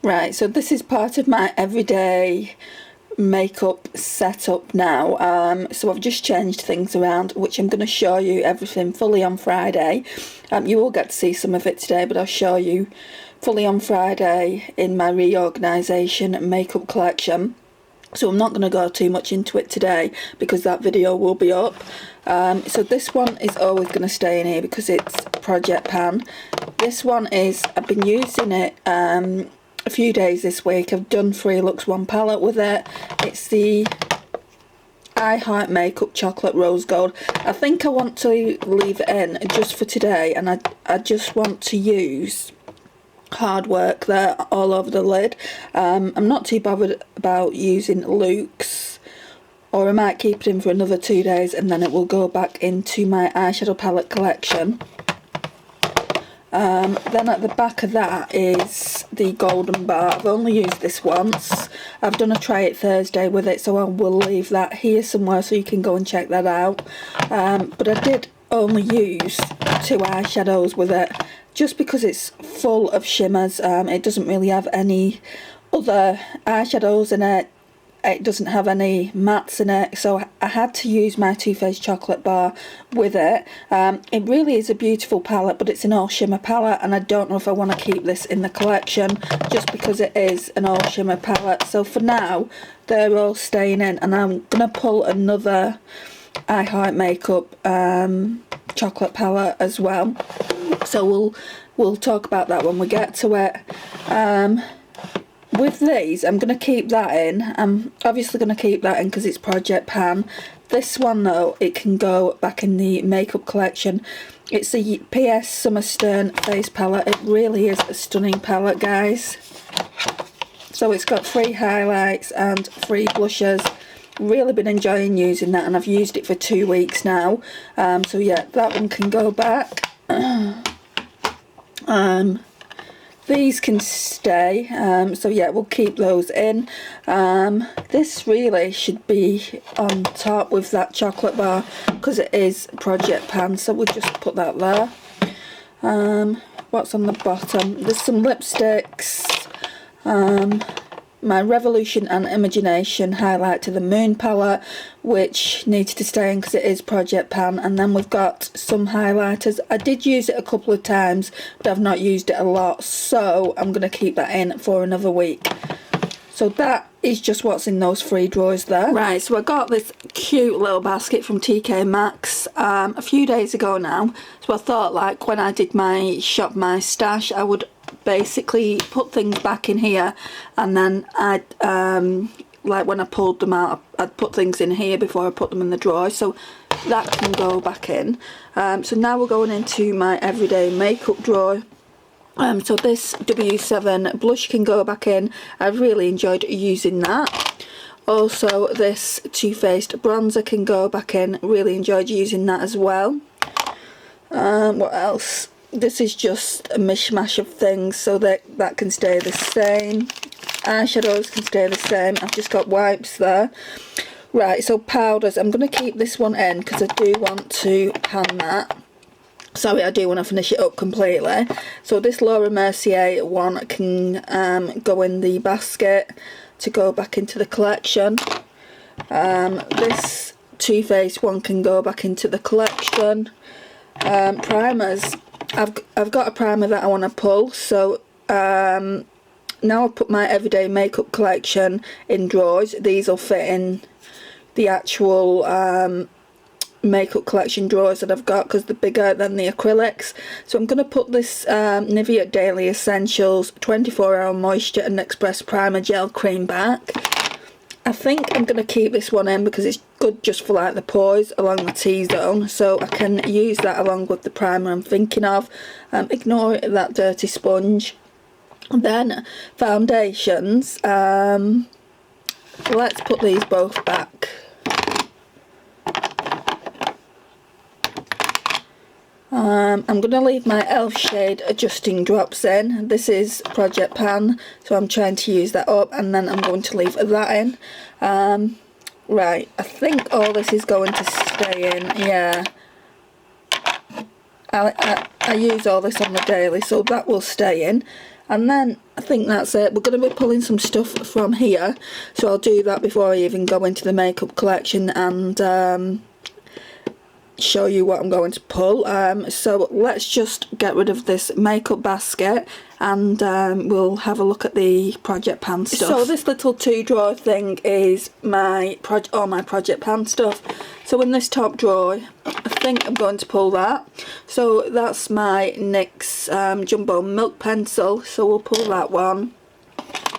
Right, so this is part of my everyday makeup setup now. So I've just changed things around, which I'm going to show you everything fully on Friday. You will get to see some of it today, but I'll show you fully on Friday in my reorganisation makeup collection. So I'm not going to go too much into it today because that video will be up. So this one is always going to stay in here because it's Project Pan. This one is, I've been using it a few days this week. I've done 3 looks 1 palette with it. It's the I Heart Makeup Chocolate Rose Gold. I think I want to leave it in just for today, and I just want to use hard work there all over the lid. I'm not too bothered about using Luke's, or I might keep it in for another 2 days and then it will go back into my eyeshadow palette collection. Then at the back of that is the golden bar. I've only used this once. I've done a try it Thursday with it, so I will leave that here somewhere so you can go and check that out. But I did only use 2 eyeshadows with it, just because it's full of shimmers. It doesn't really have any other eyeshadows in it. It doesn't have any mattes in it, so I had to use my Too Faced chocolate bar with it. It really is a beautiful palette, but it's an all shimmer palette, and I don't know if I want to keep this in the collection just because it is an all shimmer palette. So for now, they're all staying in, and I'm going to pull another I Heart Makeup chocolate palette as well. So we'll talk about that when we get to it. With these, I'm going to keep that in. I'm obviously going to keep that in because it's Project Pan. This one though, it can go back in the makeup collection. It's a PS Summer Stern face palette. It really is a stunning palette, guys. So it's got 3 highlights and 3 blushes. Really been enjoying using that, and I've used it for 2 weeks now. So yeah, that one can go back. These can stay, so yeah, we'll keep those in. This really should be on top with that chocolate bar because it is Project Pan, so we'll just put that there. What's on the bottom? There's some lipsticks. My Revolution and Imagination Highlight to the Moon palette, which needs to stay in because it is Project Pan. And then we've got some highlighters. I did use it a couple of times, but I've not used it a lot, so I'm going to keep that in for another week. So that is just what's in those 3 drawers there. Right, so I got this cute little basket from TK Maxx a few days ago now. So I thought, like, when I did my Shop My Stash, I would basically put things back in here, and then I'd like when I pulled them out, I'd put things in here before I put them in the drawer, so that can go back in. So now we're going into my everyday makeup drawer. So this W7 blush can go back in. I've really enjoyed using that. Also this Too Faced bronzer can go back in. Really enjoyed using that as well. What else? This is just a mishmash of things, so that can stay the same. Eyeshadows can stay the same. I've just got wipes there. Right, so powders. I'm going to keep this one in because I do want to pan that. Sorry, I do want to finish it up completely. So this Laura Mercier one can go in the basket to go back into the collection. This Too Faced one can go back into the collection. Primers. I've got a primer that I want to pull, so now I've put my everyday makeup collection in drawers. These will fit in the actual makeup collection drawers that I've got because they're bigger than the acrylics. So I'm going to put this Nivea Daily Essentials 24-Hour Moisture and Express Primer Gel Cream back. I think I'm going to keep this one in because it's good just for like the pores along the T-zone, so I can use that along with the primer I'm thinking of. Ignore that dirty sponge. Then foundations, let's put these both back. I'm going to leave my e.l.f. shade Adjusting Drops in. This is Project Pan, so I'm trying to use that up, and then I'm going to leave that in. Right, I think all this is going to stay in, yeah. I use all this on the daily, so that will stay in. And then I think that's it. We're going to be pulling some stuff from here, so I'll do that before I even go into the makeup collection and show you what I'm going to pull. So let's just get rid of this makeup basket and we'll have a look at the project pan stuff. So this little 2-drawer thing is all my project pan stuff. So in this top drawer, I think I'm going to pull that. So that's my NYX jumbo milk pencil, so we'll pull that one.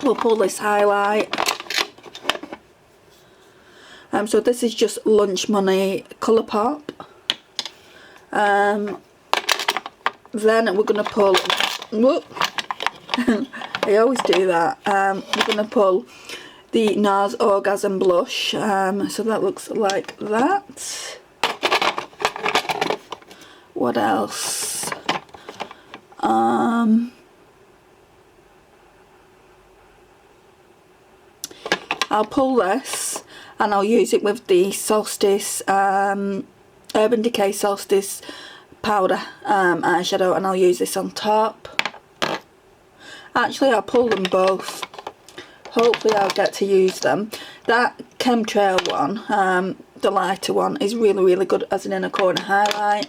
We'll pull this highlight. So this is just Lunch Money Colourpop. Then we're going to pull, whoop, I always do that, we're going to pull the NARS Orgasm Blush, so that looks like that. What else? I'll pull this and I'll use it with the Solstice Urban Decay Solstice powder eyeshadow, and I'll use this on top. Actually, I'll pull them both. Hopefully I'll get to use them. That Chemtrail one, the lighter one, is really, really good as an inner corner highlight.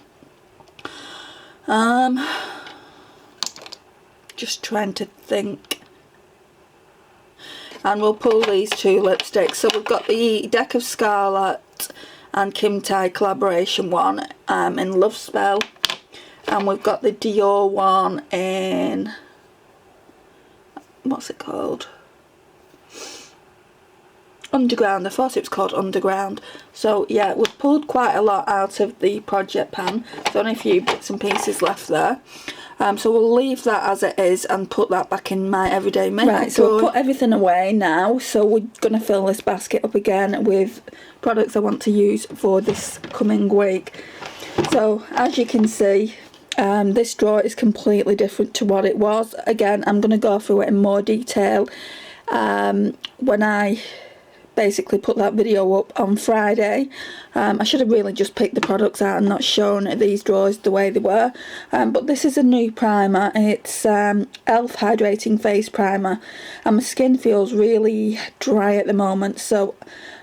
Just trying to think. And we'll pull these 2 lipsticks. So we've got the Deck of Scarlet and Kim Tai collaboration one in Love Spell, and we've got the Dior one in, what's it called? Underground. I thought it was called Underground. So yeah, we've pulled quite a lot out of the project pan. There's only a few bits and pieces left there. So we'll leave that as it is and put that back in my everyday makeup drawer. Right, so we'll put everything away now. So we're going to fill this basket up again with products I want to use for this coming week. So as you can see, this drawer is completely different to what it was. Again, I'm going to go through it in more detail when I basically put that video up on Friday. I should have really just picked the products out and not shown these drawers the way they were, but this is a new primer. It's e.l.f. Hydrating Face Primer, and my skin feels really dry at the moment, so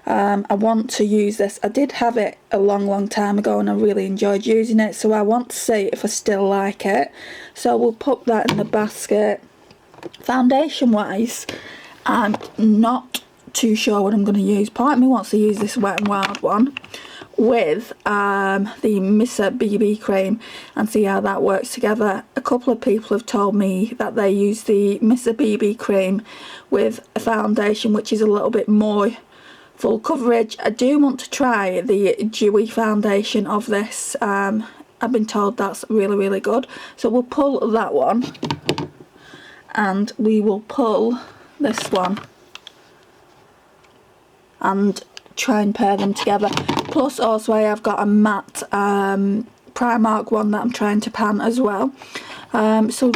I want to use this. I did have it a long time ago and I really enjoyed using it, so I want to see if I still like it. So we'll put that in the basket. Foundation wise, I'm not too sure what I'm going to use. Part of me wants to use this Wet n Wild one with the Missa BB cream and see how that works together. A couple of people have told me that they use the Missa BB cream with a foundation which is a little bit more full coverage. I do want to try the dewy foundation of this. I've been told that's really good. So we'll pull that one and we will pull this one and try and pair them together. Plus also I have got a matte Primark one that I'm trying to pan as well. So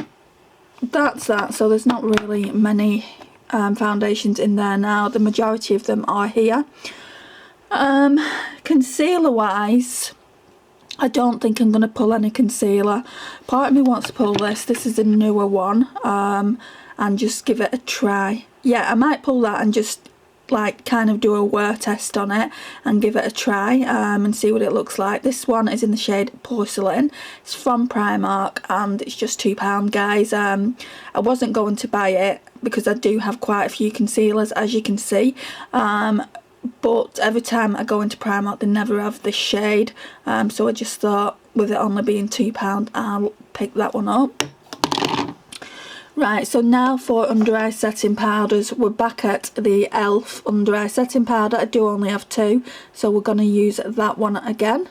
that's that. So there's not really many foundations in there now. The majority of them are here. Concealer wise, I don't think I'm going to pull any concealer. Part of me wants to pull this. This is a newer one, and just give it a try. Yeah, I might pull that and just like kind of do a wear test on it and give it a try and see what it looks like. This one is in the shade Porcelain. It's from Primark and it's just £2, guys. I wasn't going to buy it because I do have quite a few concealers, as you can see, but every time I go into Primark they never have this shade, so I just thought with it only being £2 I'll pick that one up. Right, so now for under eye setting powders. We're back at the e.l.f. under eye setting powder. I do only have 2, so we're going to use that one again.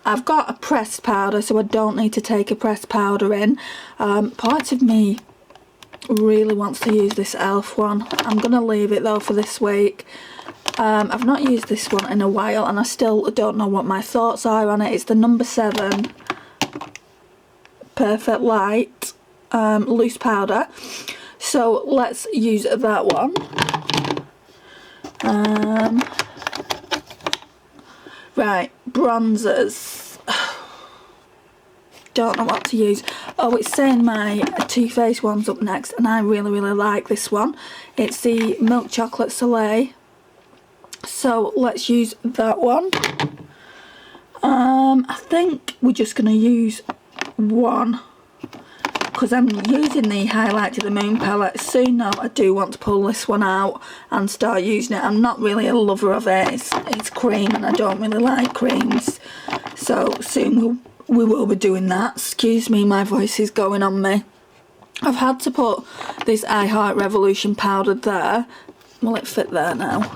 I've got a pressed powder, so I don't need to take a pressed powder in. Part of me really wants to use this e.l.f. one. I'm going to leave it though for this week. I've not used this one in a while and I still don't know what my thoughts are on it. It's the number 7 Perfect Light loose powder, so let's use that one. Right, bronzers. Don't know what to use. Oh, it's saying my Too Faced one's up next, and I really like this one. It's the Milk Chocolate Soleil. So let's use that one. I think we're just going to use one, because I'm using the Highlight to the Moon palette. Soon though, I do want to pull this one out and start using it. I'm not really a lover of it. It's cream, and I don't really like creams. So soon we will be doing that. Excuse me, my voice is going on me. I've had to put this I Heart Revolution powder there. Will it fit there now?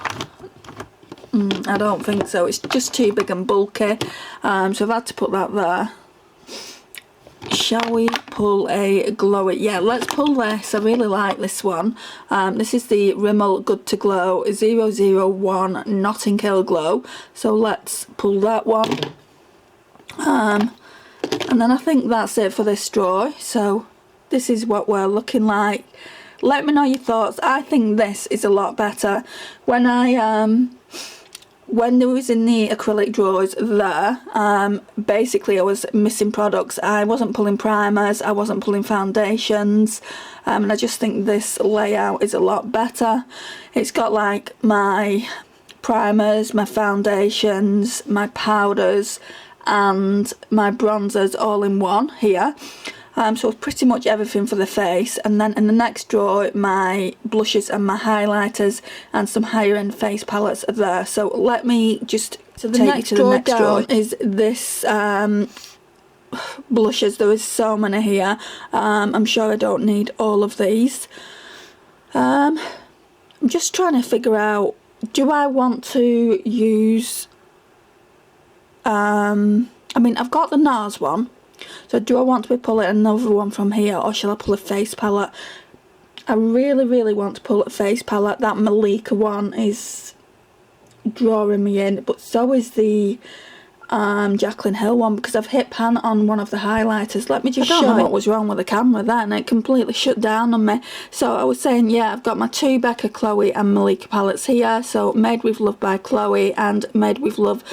I don't think so. It's just too big and bulky. So I've had to put that there. Shall we pull a glowy? Yeah, let's pull this. I really like this one. This is the Rimmel Good to Glow 001 Notting Hill Glow. So let's pull that one. And then I think that's it for this drawer. So this is what we're looking like. Let me know your thoughts. I think this is a lot better. When there was in the acrylic drawers there, basically I was missing products. I wasn't pulling primers, I wasn't pulling foundations, and I just think this layout is a lot better. It's got like my primers, my foundations, my powders and my bronzers all in one here. So pretty much everything for the face, and then in the next drawer my blushes and my highlighters and some higher end face palettes are there. So let me just take you to the next drawer. Is this blushes. There is so many here. I'm sure I don't need all of these. I'm just trying to figure out, do I want to use I mean, I've got the NARS one. So do I want to be pulling another one from here, or shall I pull a face palette? I really want to pull a face palette. That Malika one is drawing me in, but so is the Jaclyn Hill one, because I've hit pan on one of the highlighters. Let me just show what was wrong with the camera then. It completely shut down on me. So I was saying, yeah, I've got my two Becca, Chloe and Malika palettes here. So Made With Love by Chloe and Made With Love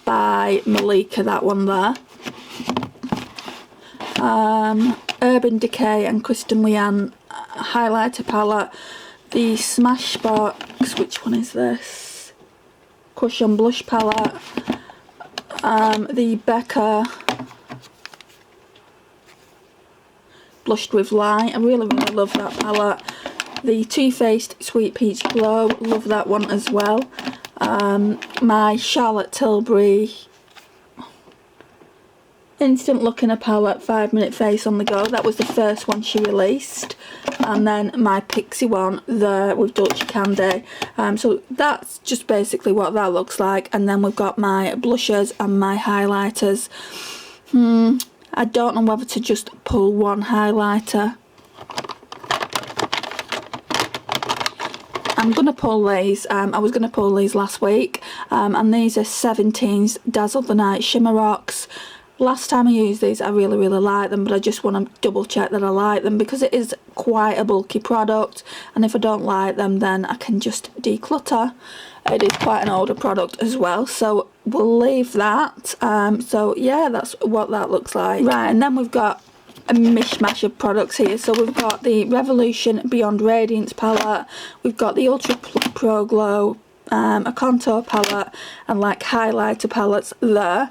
by Malika, that one there. Urban Decay and Kristen Leanne highlighter palette. The Smashbox, which one is this? Cushion blush palette. The Becca Blushed With Light. I really love that palette. The Too Faced Sweet Peach Glow, love that one as well. My Charlotte Tilbury Instant Look in a Palette 5 Minute Face on the Go, that was the first one she released. And then my Pixie one there with Dolce Candy. So that's just basically what that looks like. And then we've got my blushers and my highlighters. I don't know whether to just pull one highlighter. I'm going to pull these. I was going to pull these last week. And these are 17's Dazzle the Night Shimmer Rocks. Last time I used these, I really like them, but I just want to double check that I like them, because it is quite a bulky product, and if I don't like them then I can just declutter. It is quite an older product as well, so we'll leave that. So yeah, that's what that looks like. Right, and then we've got a mishmash of products here. So we've got the Revolution Beyond Radiance palette, we've got the Ultra Pro Glow, a contour palette, and like highlighter palettes there.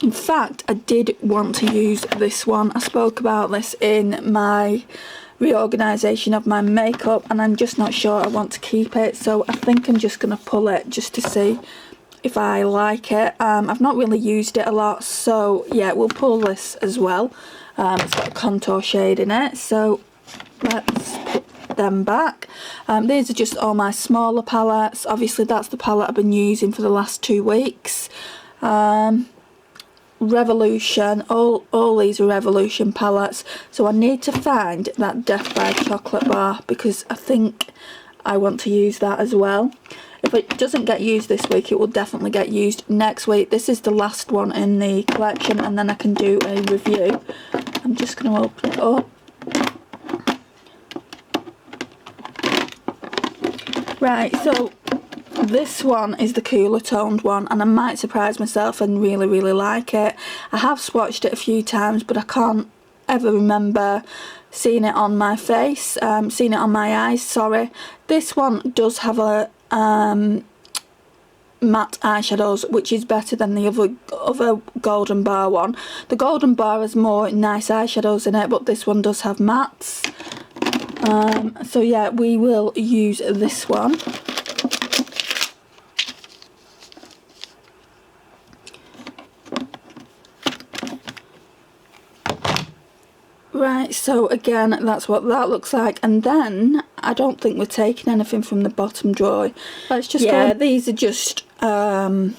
In fact, I did want to use this one. I spoke about this in my reorganisation of my makeup, and I'm just not sure I want to keep it, so I think I'm just going to pull it just to see if I like it. I've not really used it a lot, so yeah, we'll pull this as well. It's got a contour shade in it, so let's put them back. These are just all my smaller palettes. Obviously that's the palette I've been using for the last 2 weeks. Revolution, all these are Revolution palettes, so I need to find that Death by Chocolate bar, because I think I want to use that as well. If it doesn't get used this week, it will definitely get used next week. This is the last one in the collection, and then I can do a review. I'm just going to open it up. Right, so this one is the cooler toned one, and I might surprise myself and really like it. I have swatched it a few times, but I can't ever remember seeing it on my face, seeing it on my eyes, sorry. This one does have a matte eyeshadows, which is better than the other Golden Bar one. The Golden Bar has more nice eyeshadows in it, but this one does have mattes. So yeah, we will use this one. Right, so again, that's what that looks like. And then I don't think we're taking anything from the bottom drawer. Let's just go. These are just all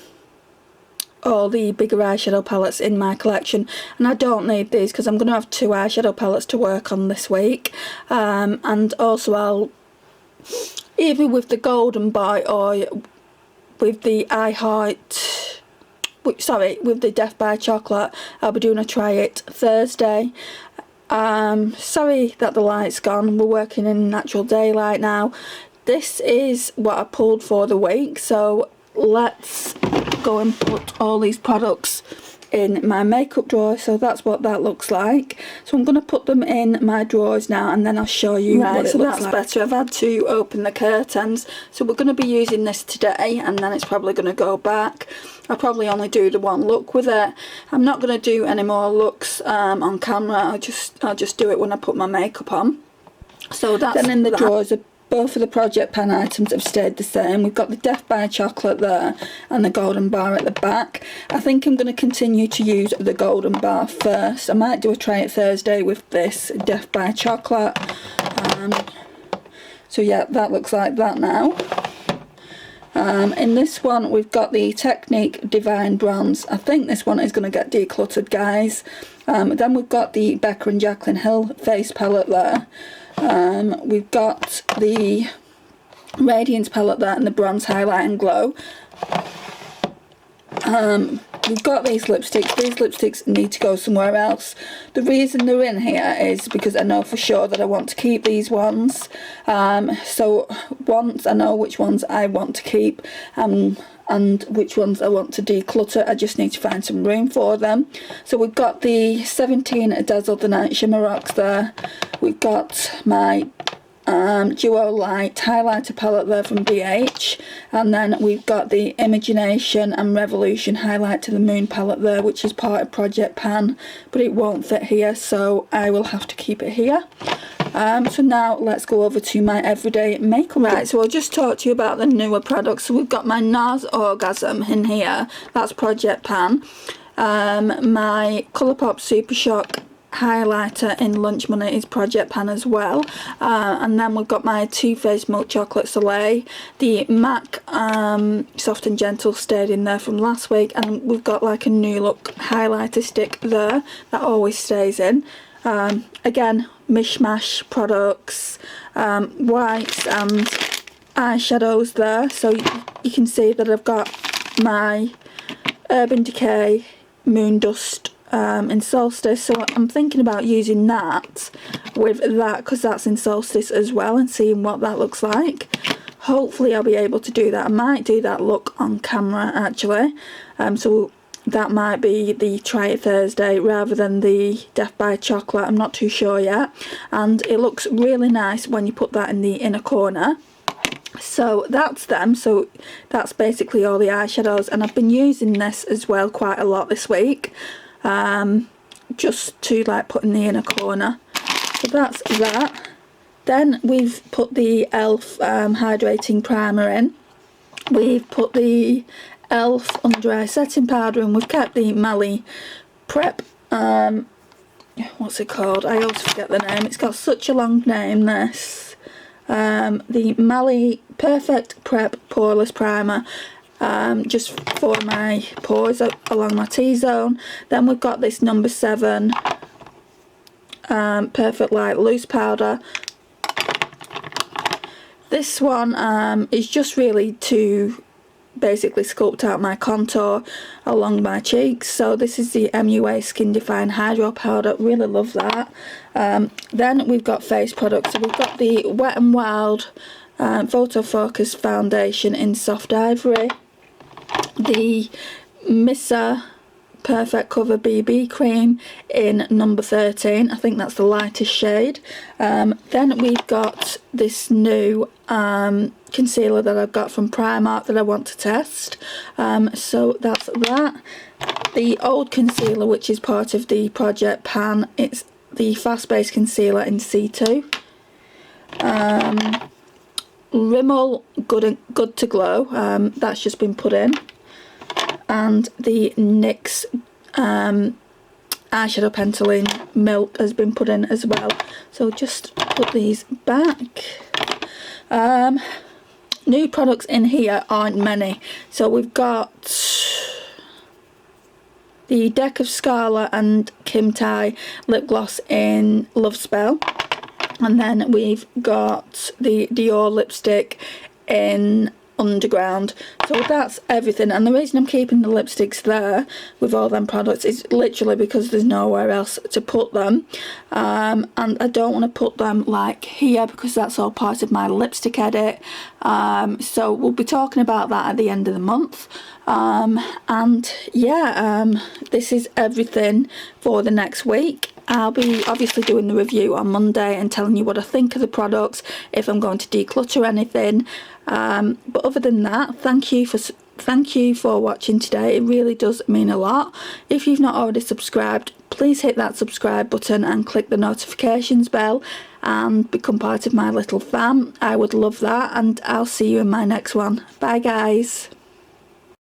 the bigger eyeshadow palettes in my collection, and I don't need these because I'm going to have 2 eyeshadow palettes to work on this week. And also I'll, either with the Golden Bar or with the with the Death by Chocolate, I'll be doing a try it Thursday. Sorry that the light's gone, we're working in natural daylight now. This is what I pulled for the week, so let's go and put all these products in my makeup drawer. So that's what that looks like. So I'm going to put them in my drawers now, and then I'll show you what it looks like. Better. I've had to open the curtains, so we're going to be using this today, and then it's probably going to go back. I'll probably only do the one look with it. I'm not going to do any more looks on camera. I'll just do it when I put my makeup on. So that's then in the drawers. Both of the Project Pan items have stayed the same. We've got the Death by Chocolate there and the Golden Bar at the back. I think I'm going to continue to use the Golden Bar first. I might do a try it Thursday with this Death by Chocolate. So yeah, that looks like that now. In this one we've got the Technique Divine Bronze. I think this one is going to get decluttered, guys. Then we've got the Becca and Jaclyn Hill face palette there. We've got the Radiance palette there and the Bronze Highlight and Glow. We've got these lipsticks. These lipsticks need to go somewhere else. The reason they're in here is because I know for sure that I want to keep these ones. So once I know which ones I want to keep and which ones I want to declutter, I just need to find some room for them. So we've got the 17 Dazzle the Night Shimmer Rocks there. We've got my Duo Light highlighter palette there from BH, and then we've got the Imagination and Revolution Highlight to the Moon palette there, which is part of Project Pan, but it won't fit here, so I will have to keep it here. So now let's go over to my everyday makeup. Right, so I'll just talk to you about the newer products. So we've got my NARS Orgasm in here, that's Project Pan. My Colourpop Super Shock highlighter in Lunch Money is Project Pan as well. And then we've got my Too Faced Milk Chocolate Soleil. The MAC Soft and Gentle stayed in there from last week, and we've got like a new look highlighter stick there that always stays in. Again, mishmash products, whites and eyeshadows there. So you can see that I've got my Urban Decay Moon Dust in Solstice, so I'm thinking about using that with that because that's in Solstice as well, and seeing what that looks like. Hopefully I'll be able to do that. I might do that look on camera actually, so that might be the Try It Thursday rather than the Death by Chocolate. I'm not too sure yet, and it looks really nice when you put that in the inner corner. So that's them. So that's basically all the eyeshadows, and I've been using this as well quite a lot this week, just to like put in the inner corner. So that's that. Then we've put the ELF hydrating primer in. We've put the ELF under eye setting powder, and we've kept the Mally Prep, what's it called? I always forget the name. It's got such a long name, this. The Mally Perfect Prep Poreless Primer, just for my pores along my T-zone. Then we've got this number 7 Perfect Light Loose Powder. This one is just really to basically sculpt out my contour along my cheeks. So this is the MUA Skin Define Hydro Powder. Really love that. Then we've got face products. So we've got the Wet n Wild Photo Focus Foundation in Soft Ivory. The Missa Perfect Cover BB Cream in number 13. I think that's the lightest shade. Then we've got this new concealer that I've got from Primark that I want to test. So that's that. The old concealer, which is part of the Project Pan, it's the Fast Base Concealer in C2. Rimmel Good to Glow, that's just been put in. And the NYX eyeshadow pencil in Milk has been put in as well. So just put these back. New products in here aren't many. So we've got the Deck of Scarlet and Kim Tai lip gloss in Love Spell. And then we've got the Dior lipstick in Underground. So that's everything, and the reason I'm keeping the lipsticks there with all them products is literally because there's nowhere else to put them, and I don't want to put them like here because that's all part of my lipstick edit. So we'll be talking about that at the end of the month. And yeah, this is everything for the next week. I'll be obviously doing the review on Monday and telling you what I think of the products, if I'm going to declutter anything. But other than that, thank you for watching today. It really does mean a lot. If you've not already subscribed, please hit that subscribe button and click the notifications bell and become part of my little fam. I would love that, and I'll see you in my next one. Bye guys.